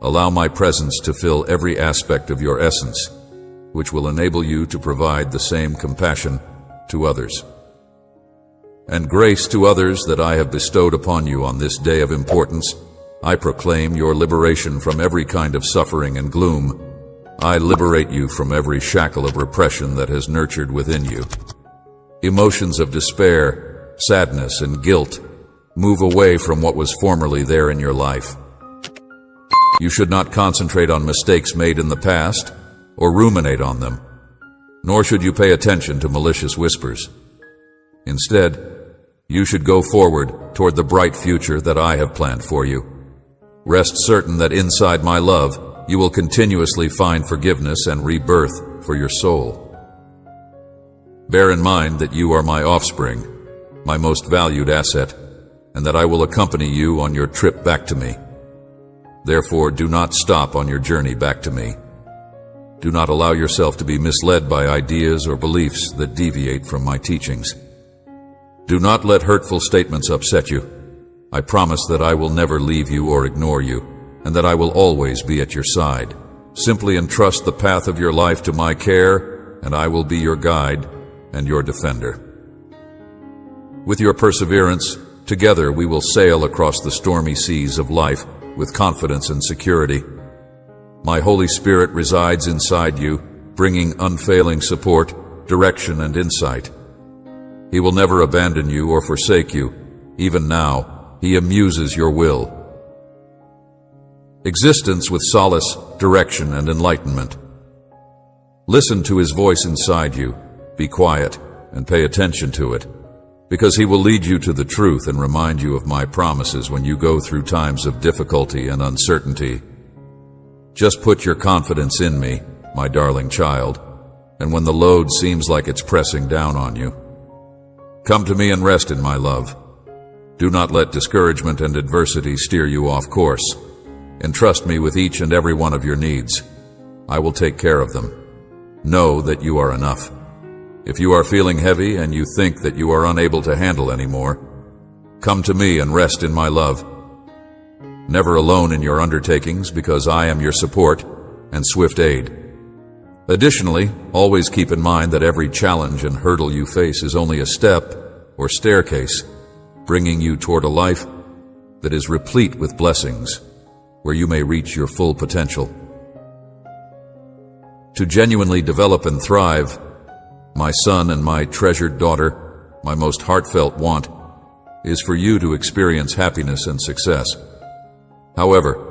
Speaker 1: Allow my presence to fill every aspect of your essence, which will enable you to provide the same compassion to others. and grace to others that I have bestowed upon you on this day of importance, I proclaim your liberation from every kind of suffering and gloom. I liberate you from every shackle of repression that has nurtured within you. Emotions of despair, sadness, and guilt move away from what was formerly there in your life. You should not concentrate on mistakes made in the past or ruminate on them, nor should you pay attention to malicious whispers. Instead, you should go forward toward the bright future that I have planned for you. Rest certain that inside my love, you will continuously find forgiveness and rebirth for your soul. Bear in mind that you are my offspring, my most valued asset, and that I will accompany you on your trip back to me. Therefore, do not stop on your journey back to me. Do not allow yourself to be misled by ideas or beliefs that deviate from my teachings. Do not let hurtful statements upset you. I promise that I will never leave you or ignore you, and that I will always be at your side. Simply entrust the path of your life to my care, and I will be your guide and your defender. With your perseverance, together we will sail across the stormy seas of life with confidence and security. My Holy Spirit resides inside you, bringing unfailing support, direction, and insight. He will never abandon you or forsake you. Even now, He amuses your will. Existence with solace, direction, and enlightenment. Listen to His voice inside you, be quiet, and pay attention to it, because He will lead you to the truth and remind you of my promises when you go through times of difficulty and uncertainty. Just put your confidence in me, my darling child, and when the load seems like it's pressing down on you, come to me and rest in my love. Do not let discouragement and adversity steer you off course. Entrust me with each and every one of your needs. I will take care of them. Know that you are enough. If you are feeling heavy and you think that you are unable to handle anymore, come to me and rest in my love. Never alone in your undertakings, because I am your support and swift aid. Additionally, always keep in mind that every challenge and hurdle you face is only a step or staircase, bringing you toward a life that is replete with blessings, where you may reach your full potential. To genuinely develop and thrive, my son and my treasured daughter, my most heartfelt want is for you to experience happiness and success. However,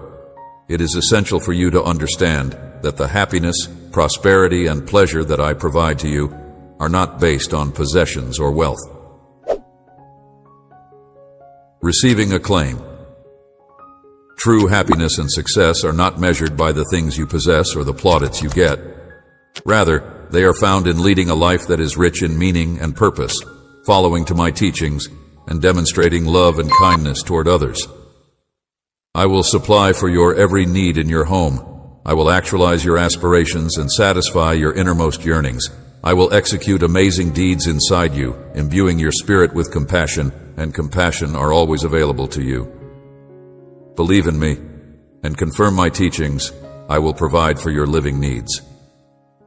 Speaker 1: it is essential for you to understand that the happiness, prosperity, and pleasure that I provide to you are not based on possessions or wealth. Receiving acclaim. True happiness and success are not measured by the things you possess or the plaudits you get. Rather, they are found in leading a life that is rich in meaning and purpose, following to my teachings, and demonstrating love and kindness toward others. I will supply for your every need in your home. I will actualize your aspirations and satisfy your innermost yearnings. I will execute amazing deeds inside you, imbuing your spirit with compassion, and compassion are always available to you. Believe in me and confirm my teachings. I will provide for your living needs.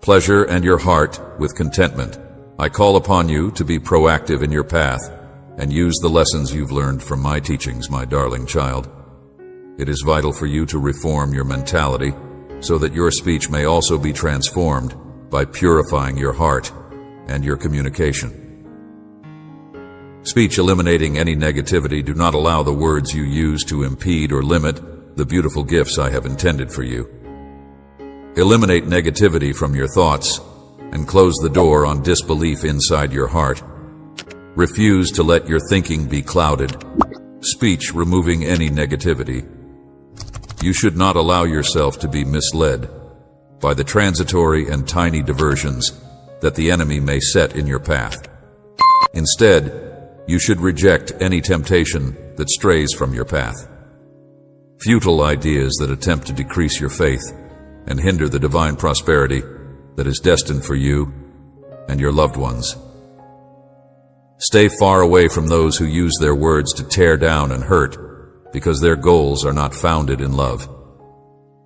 Speaker 1: Pleasure and your heart with contentment. I call upon you to be proactive in your path and use the lessons you've learned from my teachings, my darling child. It is vital for you to reform your mentality so that your speech may also be transformed by purifying your heart and your communication. Speech eliminating any negativity. Do not allow the words you use to impede or limit the beautiful gifts I have intended for you. Eliminate negativity from your thoughts and close the door on disbelief inside your heart. Refuse to let your thinking be clouded. Speech removing any negativity. You should not allow yourself to be misled by the transitory and tiny diversions that the enemy may set in your path. Instead, you should reject any temptation that strays from your path. Futile ideas that attempt to decrease your faith and hinder the divine prosperity that is destined for you and your loved ones. Stay far away from those who use their words to tear down and hurt, because their goals are not founded in love.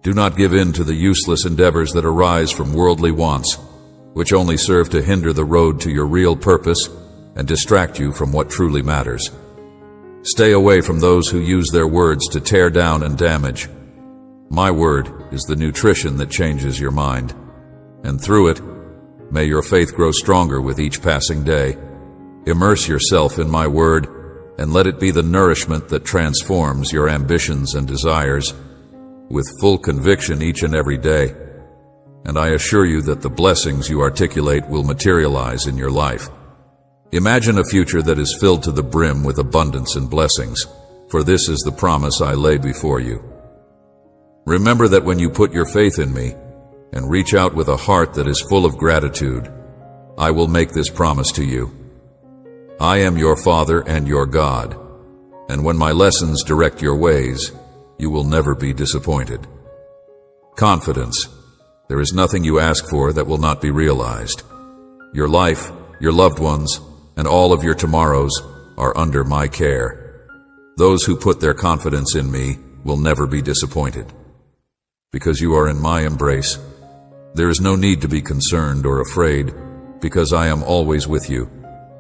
Speaker 1: Do not give in to the useless endeavors that arise from worldly wants, which only serve to hinder the road to your real purpose and distract you from what truly matters. Stay away from those who use their words to tear down and damage. My word is the nutrition that changes your mind, and through it, may your faith grow stronger with each passing day. Immerse yourself in my word, and let it be the nourishment that transforms your ambitions and desires with full conviction each and every day. And I assure you that the blessings you articulate will materialize in your life. Imagine a future that is filled to the brim with abundance and blessings, for this is the promise I lay before you. Remember that when you put your faith in me and reach out with a heart that is full of gratitude, I will make this promise to you. I am your Father and your God, and when my lessons direct your ways, you will never be disappointed. Confidence. There is nothing you ask for that will not be realized. Your life, your loved ones, and all of your tomorrows are under my care. Those who put their confidence in me will never be disappointed. Because you are in my embrace, there is no need to be concerned or afraid, because I am always with you,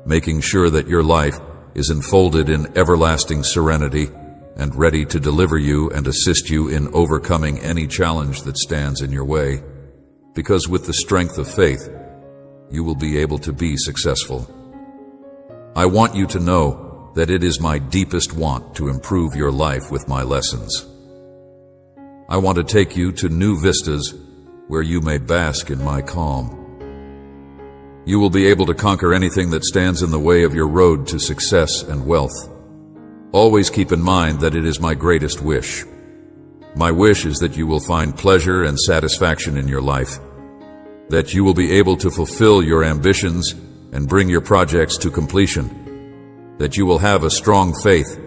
Speaker 1: making sure that your life is enfolded in everlasting serenity and ready to deliver you and assist you in overcoming any challenge that stands in your way. Because with the strength of faith, you will be able to be successful. I want you to know that it is my deepest want to improve your life with my lessons. I want to take you to new vistas where you may bask in my calm. You will be able to conquer anything that stands in the way of your road to success and wealth. Always keep in mind that it is my greatest wish. My wish is that you will find pleasure and satisfaction in your life, that you will be able to fulfill your ambitions and bring your projects to completion, that you will have a strong faith,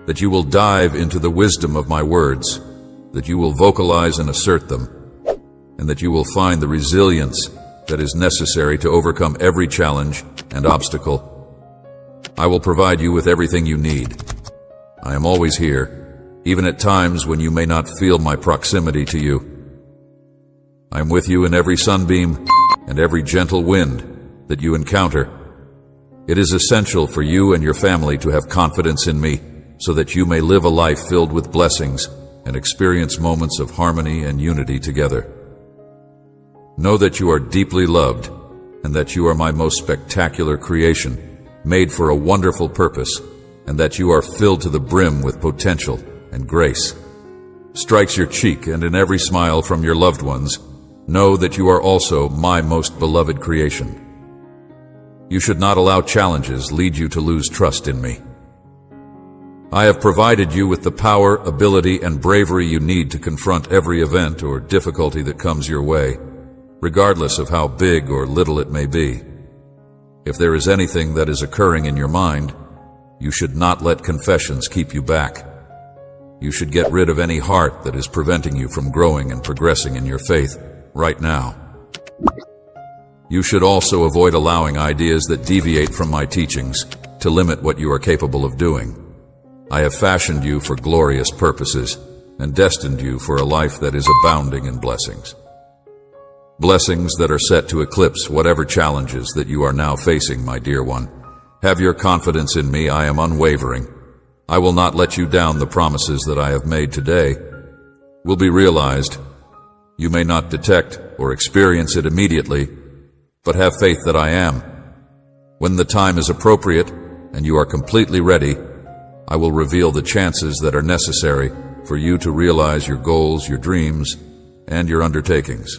Speaker 1: that you will dive into the wisdom of my words, that you will vocalize and assert them, and that you will find the resilience that is necessary to overcome every challenge and obstacle. I will provide you with everything you need. I am always here, even at times when you may not feel my proximity to you. I am with you in every sunbeam and every gentle wind that you encounter. It is essential for you and your family to have confidence in me so that you may live a life filled with blessings and experience moments of harmony and unity together. Know that you are deeply loved and that you are my most spectacular creation, made for a wonderful purpose, and that you are filled to the brim with potential and grace. Strikes your cheek, and in every smile from your loved ones, know that you are also my most beloved creation. You should not allow challenges lead you to lose trust in me. I have provided you with the power, ability, and bravery you need to confront every event or difficulty that comes your way, regardless of how big or little it may be. If there is anything that is occurring in your mind, you should not let confessions keep you back. You should get rid of any heart that is preventing you from growing and progressing in your faith right now. You should also avoid allowing ideas that deviate from my teachings to limit what you are capable of doing. I have fashioned you for glorious purposes and destined you for a life that is abounding in blessings. Blessings that are set to eclipse whatever challenges that you are now facing, my dear one. Have your confidence in me. I am unwavering. I will not let you down. The promises that I have made today will be realized. You may not detect or experience it immediately, but have faith that I am. When the time is appropriate and you are completely ready, I will reveal the chances that are necessary for you to realize your goals, your dreams, and your undertakings.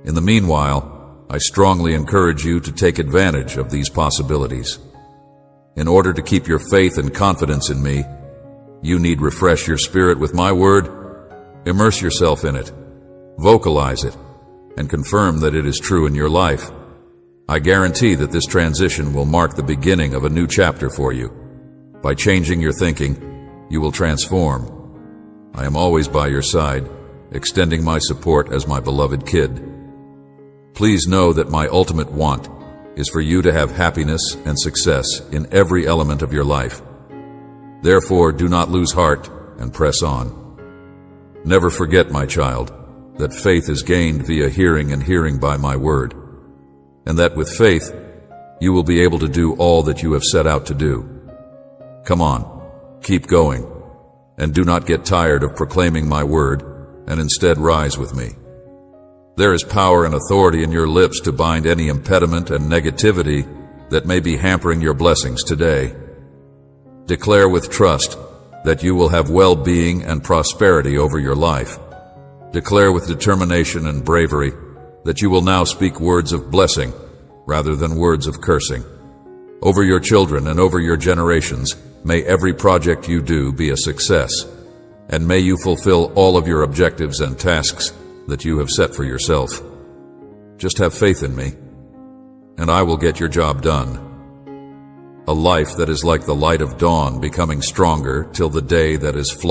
Speaker 1: In the meanwhile, I strongly encourage you to take advantage of these possibilities. In order to keep your faith and confidence in me, you need refresh your spirit with my word, immerse yourself in it, vocalize it, and confirm that it is true in your life. I guarantee that this transition will mark the beginning of a new chapter for you. By changing your thinking, you will transform. I am always by your side, extending my support as my beloved kid. Please know that my ultimate want is for you to have happiness and success in every element of your life. Therefore, do not lose heart and press on. Never forget, my child, that faith is gained via hearing and hearing by my word, and that with faith, you will be able to do all that you have set out to do. Come on, keep going, and do not get tired of proclaiming my word, and instead rise with me. There is power and authority in your lips to bind any impediment and negativity that may be hampering your blessings today. Declare with trust that you will have well-being and prosperity over your life. Declare with determination and bravery that you will now speak words of blessing rather than words of cursing. Over your children and over your generations, may every project you do be a success, and may you fulfill all of your objectives and tasks that you have set for yourself. Just have faith in me, and I will get your job done. A life that is like the light of dawn, becoming stronger till the day that is flawless.